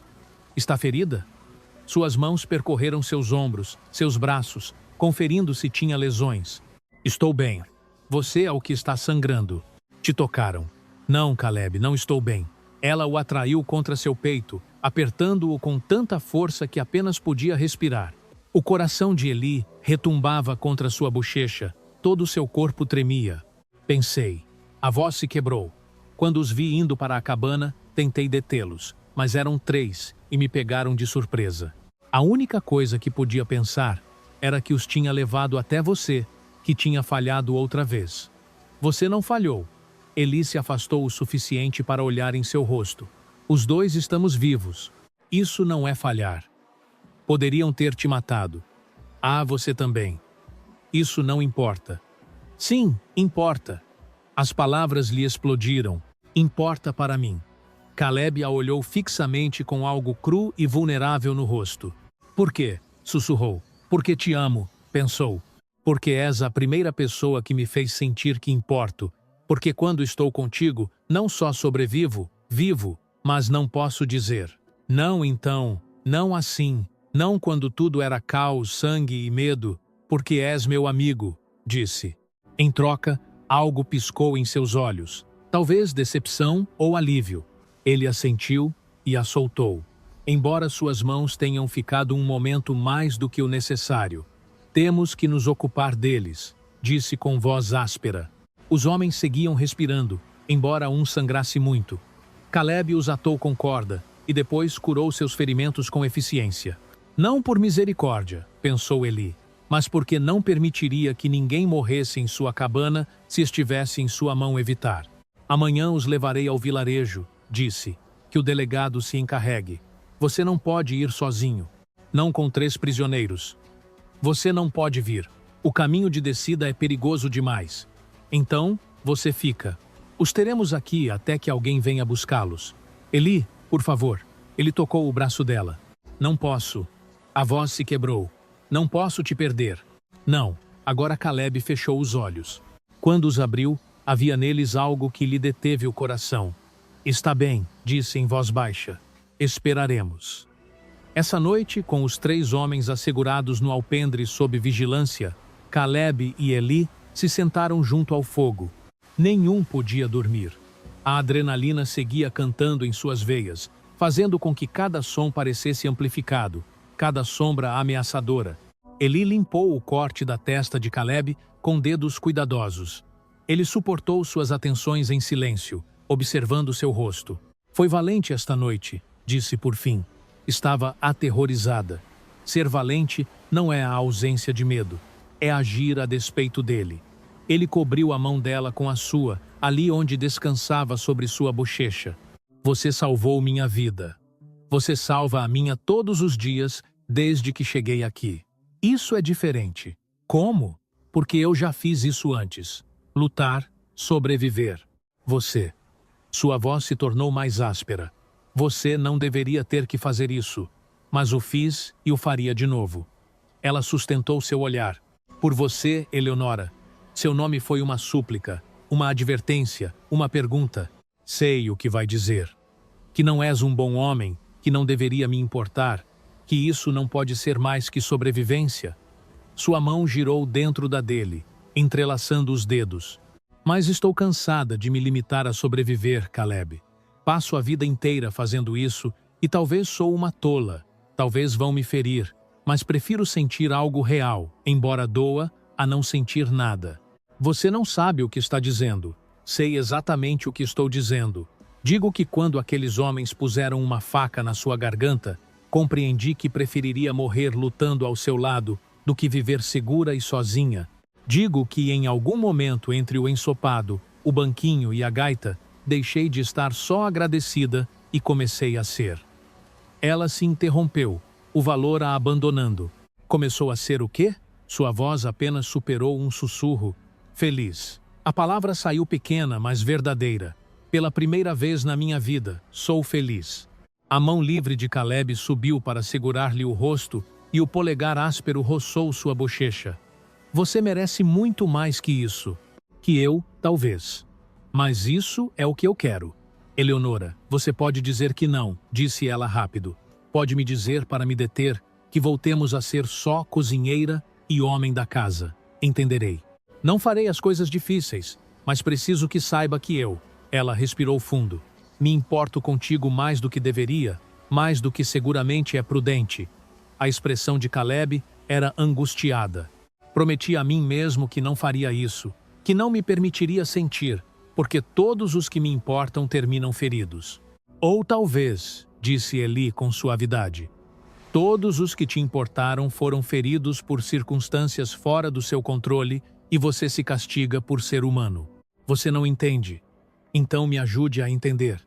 Está ferida? Suas mãos percorreram seus ombros, seus braços, conferindo se tinha lesões. Estou bem. Você é o que está sangrando. Te tocaram. Não, Caleb, não estou bem. Ela o atraiu contra seu peito, apertando-o com tanta força que apenas podia respirar. O coração de Eli retumbava contra sua bochecha, todo o seu corpo tremia. Pensei, a voz se quebrou. Quando os vi indo para a cabana, tentei detê-los, mas eram 3 e me pegaram de surpresa. A única coisa que podia pensar era que os tinha levado até você, que tinha falhado outra vez. Você não falhou. Eli se afastou o suficiente para olhar em seu rosto. Os 2 estamos vivos. Isso não é falhar. Poderiam ter te matado. Ah, você também. Isso não importa. Sim, importa. As palavras lhe explodiram. Importa para mim. Caleb a olhou fixamente com algo cru e vulnerável no rosto. Por quê? Sussurrou. Porque te amo, pensou. Porque és a primeira pessoa que me fez sentir que importo. Porque quando estou contigo, não só sobrevivo, vivo, mas não posso dizer. Não então, não assim, não quando tudo era caos, sangue e medo, porque és meu amigo, disse. Em troca, algo piscou em seus olhos, talvez decepção ou alívio. Ele assentiu e a soltou, embora suas mãos tenham ficado um momento mais do que o necessário. Temos que nos ocupar deles, disse com voz áspera. Os homens seguiam respirando, embora um sangrasse muito. Caleb os atou com corda e depois curou seus ferimentos com eficiência. Não por misericórdia, pensou Eli, mas porque não permitiria que ninguém morresse em sua cabana se estivesse em sua mão evitar. Amanhã os levarei ao vilarejo, disse, que o delegado se encarregue. Você não pode ir sozinho. Não com 3 prisioneiros. Você não pode vir. O caminho de descida é perigoso demais. Então, você fica. Os teremos aqui até que alguém venha buscá-los. Eli, por favor. Ele tocou o braço dela. Não posso. A voz se quebrou. Não posso te perder. Não. Agora Caleb fechou os olhos. Quando os abriu, havia neles algo que lhe deteve o coração. Está bem, disse em voz baixa. Esperaremos. Essa noite, com os 3 homens assegurados no alpendre sob vigilância, Caleb e Eli se sentaram junto ao fogo. Nenhum podia dormir. A adrenalina seguia cantando em suas veias, fazendo com que cada som parecesse amplificado, cada sombra ameaçadora. Eli limpou o corte da testa de Caleb com dedos cuidadosos. Ele suportou suas atenções em silêncio, observando seu rosto. Foi valente esta noite, disse por fim. Estava aterrorizada. Ser valente não é a ausência de medo. É agir a despeito dele. Ele cobriu a mão dela com a sua, ali onde descansava sobre sua bochecha. Você salvou minha vida. Você salva a minha todos os dias, desde que cheguei aqui. Isso é diferente. Como? Porque eu já fiz isso antes. Lutar, sobreviver. Você. Sua voz se tornou mais áspera. Você não deveria ter que fazer isso, mas o fiz e o faria de novo. Ela sustentou seu olhar. Por você, Eleonora. Seu nome foi uma súplica, uma advertência, uma pergunta. Sei o que vai dizer. Que não és um bom homem, que não deveria me importar, que isso não pode ser mais que sobrevivência. Sua mão girou dentro da dele, entrelaçando os dedos. Mas estou cansada de me limitar a sobreviver, Caleb. Passo a vida inteira fazendo isso e talvez sou uma tola, talvez vão me ferir, mas prefiro sentir algo real, embora doa, a não sentir nada. Você não sabe o que está dizendo. Sei exatamente o que estou dizendo. Digo que quando aqueles homens puseram uma faca na sua garganta, compreendi que preferiria morrer lutando ao seu lado do que viver segura e sozinha. Digo que em algum momento entre o ensopado, o banquinho e a gaita, deixei de estar só agradecida e comecei a ser. Ela se interrompeu, o valor a abandonando. Começou a ser o quê? Sua voz apenas superou um sussurro. Feliz. A palavra saiu pequena, mas verdadeira. Pela primeira vez na minha vida, sou feliz. A mão livre de Caleb subiu para segurar-lhe o rosto e o polegar áspero roçou sua bochecha. Você merece muito mais que isso. Que eu, talvez. Mas isso é o que eu quero. Eleonora, você pode dizer que não, disse ela rápido. Pode me dizer para me deter que voltemos a ser só cozinheira e homem da casa. Entenderei. Não farei as coisas difíceis, mas preciso que saiba que eu, ela respirou fundo, me importo contigo mais do que deveria, mais do que seguramente é prudente. A expressão de Caleb era angustiada. Prometi a mim mesmo que não faria isso, que não me permitiria sentir, porque todos os que me importam terminam feridos. Ou talvez, disse Eli com suavidade, todos os que te importaram foram feridos por circunstâncias fora do seu controle e você se castiga por ser humano. Você não entende. Então me ajude a entender.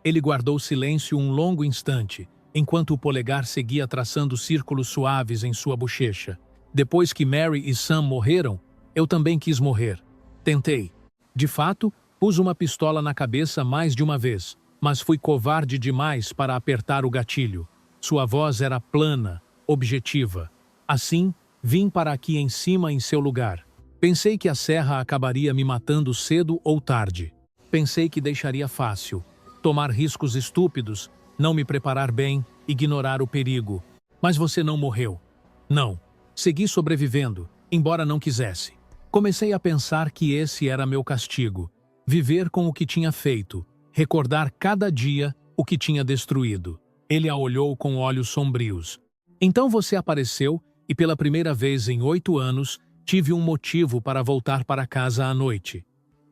Ele guardou silêncio um longo instante, enquanto o polegar seguia traçando círculos suaves em sua bochecha. Depois que Mary e Sam morreram, eu também quis morrer. Tentei. De fato, pus uma pistola na cabeça mais de uma vez, mas fui covarde demais para apertar o gatilho. Sua voz era plana, objetiva. Assim, vim para aqui em cima em seu lugar. Pensei que a serra acabaria me matando cedo ou tarde. Pensei que deixaria fácil. Tomar riscos estúpidos, não me preparar bem, ignorar o perigo. Mas você não morreu. Não. Segui sobrevivendo, embora não quisesse. Comecei a pensar que esse era meu castigo. Viver com o que tinha feito. Recordar cada dia o que tinha destruído. Ele a olhou com olhos sombrios. Então você apareceu e pela primeira vez em 8 anos tive um motivo para voltar para casa à noite.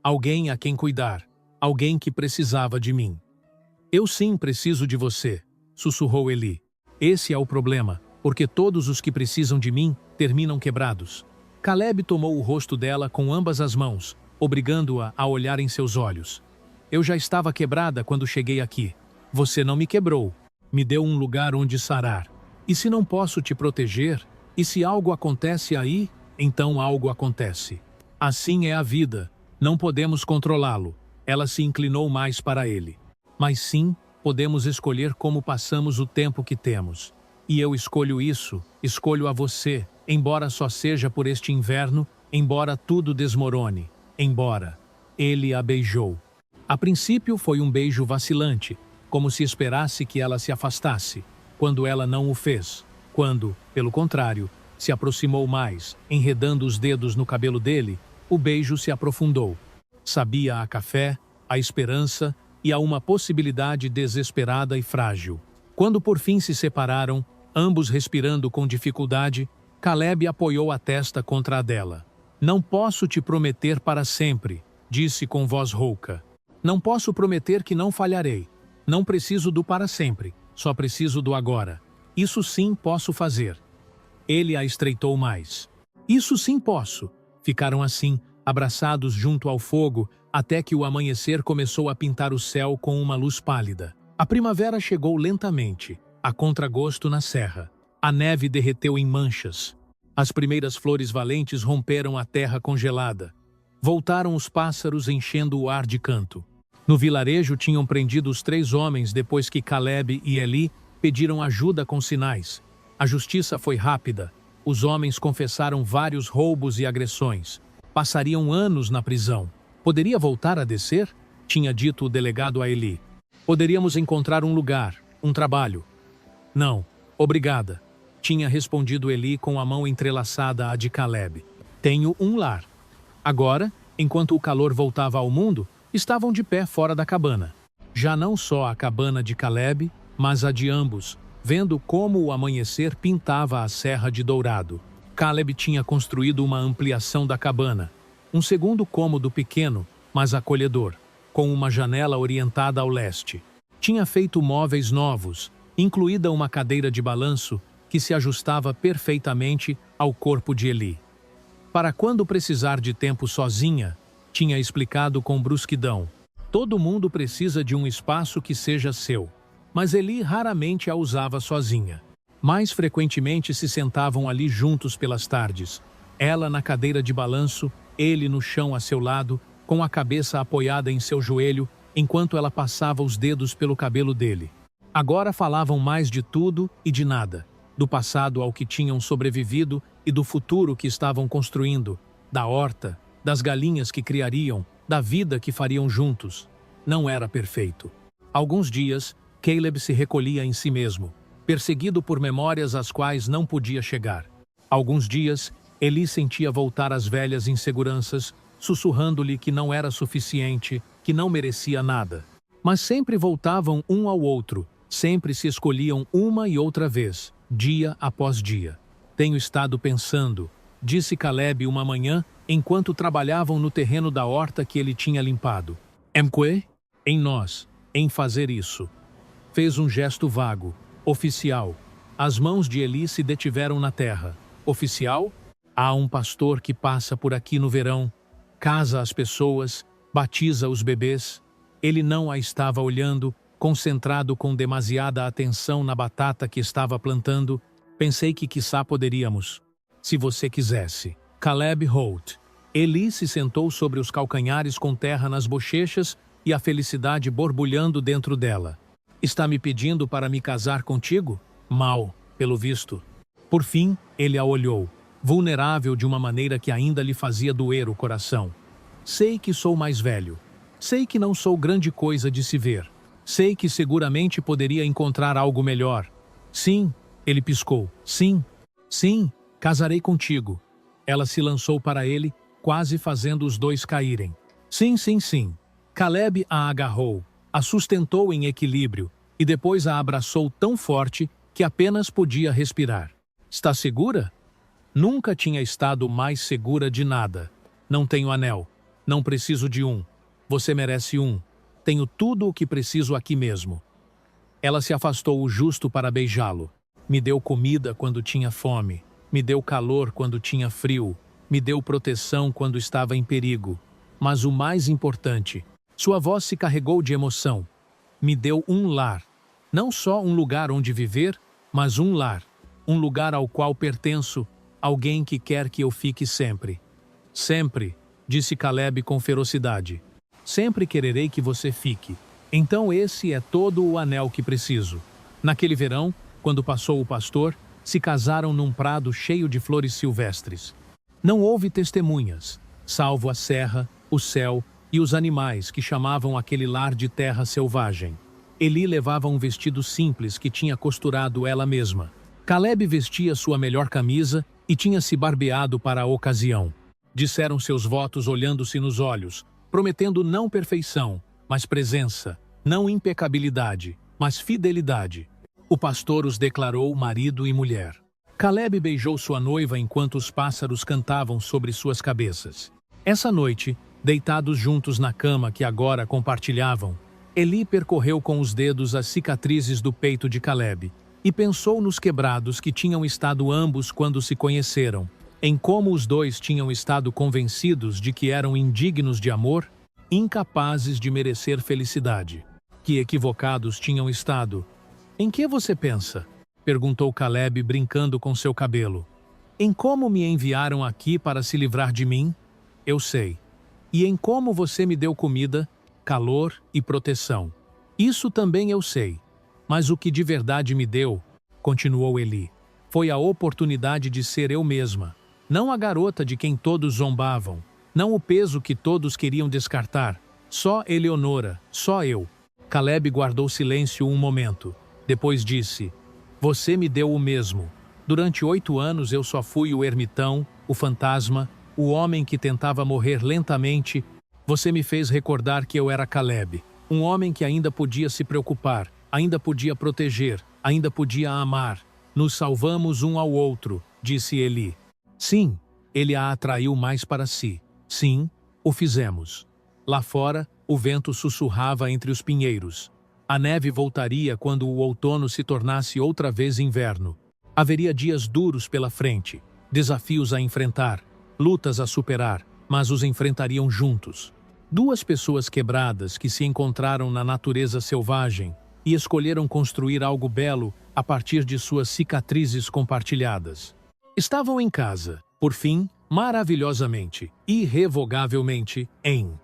Alguém a quem cuidar. Alguém que precisava de mim. Eu sim preciso de você, sussurrou Eli. Esse é o problema, porque todos os que precisam de mim terminam quebrados. Caleb tomou o rosto dela com ambas as mãos, obrigando-a a olhar em seus olhos. Eu já estava quebrada quando cheguei aqui. Você não me quebrou. Me deu um lugar onde sarar. E se não posso te proteger? E se algo acontece aí, então algo acontece. Assim é a vida. Não podemos controlá-lo. Ela se inclinou mais para ele. Mas sim, podemos escolher como passamos o tempo que temos. E eu escolho isso, escolho a você, embora só seja por este inverno, embora tudo desmorone, embora. Ele a beijou. A princípio foi um beijo vacilante, como se esperasse que ela se afastasse, quando ela não o fez, quando, pelo contrário, se aproximou mais, enredando os dedos no cabelo dele, o beijo se aprofundou. Sabia a café, a esperança e a uma possibilidade desesperada e frágil. Quando por fim se separaram, ambos respirando com dificuldade, Caleb apoiou a testa contra a dela. Não posso te prometer para sempre, disse com voz rouca. Não posso prometer que não falharei. Não preciso do para sempre, só preciso do agora. Isso sim posso fazer. Ele a estreitou mais. Isso sim posso. Ficaram assim, abraçados junto ao fogo, até que o amanhecer começou a pintar o céu com uma luz pálida. A primavera chegou lentamente, a contragosto na serra. A neve derreteu em manchas. As primeiras flores valentes romperam a terra congelada. Voltaram os pássaros enchendo o ar de canto. No vilarejo tinham prendido os 3 homens depois que Caleb e Eli pediram ajuda com sinais. A justiça foi rápida. Os homens confessaram vários roubos e agressões. Passariam anos na prisão. Poderia voltar a descer? Tinha dito o delegado a Eli. Poderíamos encontrar um lugar, um trabalho. Não, obrigada. Tinha respondido Eli com a mão entrelaçada à de Caleb. Tenho um lar. Agora, enquanto o calor voltava ao mundo, estavam de pé fora da cabana. Já não só a cabana de Caleb, mas a de ambos, vendo como o amanhecer pintava a Serra de Dourado. Caleb tinha construído uma ampliação da cabana, um segundo cômodo pequeno, mas acolhedor, com uma janela orientada ao leste. Tinha feito móveis novos, incluída uma cadeira de balanço que se ajustava perfeitamente ao corpo de Eli. Para quando precisar de tempo sozinha, tinha explicado com brusquidão. Todo mundo precisa de um espaço que seja seu. Mas Eli raramente a usava sozinha. Mais frequentemente se sentavam ali juntos pelas tardes. Ela na cadeira de balanço, ele no chão a seu lado, com a cabeça apoiada em seu joelho, enquanto ela passava os dedos pelo cabelo dele. Agora falavam mais de tudo e de nada. Do passado ao que tinham sobrevivido e do futuro que estavam construindo, da horta, das galinhas que criariam, da vida que fariam juntos. Não era perfeito. Alguns dias, Caleb se recolhia em si mesmo. perseguido por memórias às quais não podia chegar. Alguns dias, Eli sentia voltar as velhas inseguranças, sussurrando-lhe que não era suficiente, que não merecia nada. Mas sempre voltavam um ao outro, sempre se escolhiam uma e outra vez, dia após dia. Tenho estado pensando, disse Caleb uma manhã, enquanto trabalhavam no terreno da horta que ele tinha limpado. Emque? Em nós, em fazer isso. Fez um gesto vago, oficial. As mãos de Eli se detiveram na terra. Oficial? Há um pastor que passa por aqui no verão, casa as pessoas, batiza os bebês. Ele não a estava olhando, concentrado com demasiada atenção na batata que estava plantando. Pensei que quiçá poderíamos. Se você quisesse. Caleb Holt. Eli se sentou sobre os calcanhares com terra nas bochechas e a felicidade borbulhando dentro dela. Está me pedindo para me casar contigo? Mal, pelo visto. Por fim, ele a olhou, vulnerável de uma maneira que ainda lhe fazia doer o coração. Sei que sou mais velho. Sei que não sou grande coisa de se ver. Sei que seguramente poderia encontrar algo melhor. Sim, ele piscou. Sim, casarei contigo. Ela se lançou para ele, quase fazendo os dois caírem. Sim. Caleb a agarrou, a sustentou em equilíbrio e depois a abraçou tão forte que apenas podia respirar. Está segura? Nunca tinha estado mais segura de nada. Não tenho anel. Não preciso de um. Você merece um. Tenho tudo o que preciso aqui mesmo. Ela se afastou o justo para beijá-lo. Me deu comida quando tinha fome. Me deu calor quando tinha frio. Me deu proteção quando estava em perigo. Mas o mais importante, sua voz se carregou de emoção. Me deu um lar. Não só um lugar onde viver, mas um lar. Um lugar ao qual pertenço, alguém que quer que eu fique sempre. Sempre, disse Caleb com ferocidade. Sempre quererei que você fique. Então esse é todo o anel que preciso. Naquele verão, quando passou o pastor, se casaram num prado cheio de flores silvestres. Não houve testemunhas, salvo a serra, o céu e os animais que chamavam aquele lar de terra selvagem. Eli levava um vestido simples que tinha costurado ela mesma. Caleb vestia sua melhor camisa e tinha se barbeado para a ocasião. Disseram seus votos olhando-se nos olhos, prometendo não perfeição, mas presença, não impecabilidade, mas fidelidade. O pastor os declarou marido e mulher. Caleb beijou sua noiva enquanto os pássaros cantavam sobre suas cabeças. Essa noite, deitados juntos na cama que agora compartilhavam, Eli percorreu com os dedos as cicatrizes do peito de Caleb e pensou nos quebrados que tinham estado ambos quando se conheceram, em como os dois tinham estado convencidos de que eram indignos de amor, incapazes de merecer felicidade. Que equivocados tinham estado. Em que você pensa? Perguntou Caleb brincando com seu cabelo. Em como me enviaram aqui para se livrar de mim? Eu sei. E em como você me deu comida, calor e proteção. Isso também eu sei. Mas o que de verdade me deu, continuou Eli, foi a oportunidade de ser eu mesma. Não a garota de quem todos zombavam. Não o peso que todos queriam descartar. Só Eleonora, só eu. Caleb guardou silêncio um momento. Depois disse, você me deu o mesmo. Durante 8 anos eu só fui o ermitão, o fantasma, o homem que tentava morrer lentamente. Você me fez recordar que eu era Caleb, um homem que ainda podia se preocupar, ainda podia proteger, ainda podia amar. Nos salvamos um ao outro, disse Eli. Sim, ele a atraiu mais para si. Sim, o fizemos. Lá fora, o vento sussurrava entre os pinheiros. A neve voltaria quando o outono se tornasse outra vez inverno. Haveria dias duros pela frente, desafios a enfrentar, lutas a superar, mas os enfrentariam juntos. 2 pessoas quebradas que se encontraram na natureza selvagem e escolheram construir algo belo a partir de suas cicatrizes compartilhadas. Estavam em casa, por fim, maravilhosamente, irrevogavelmente, em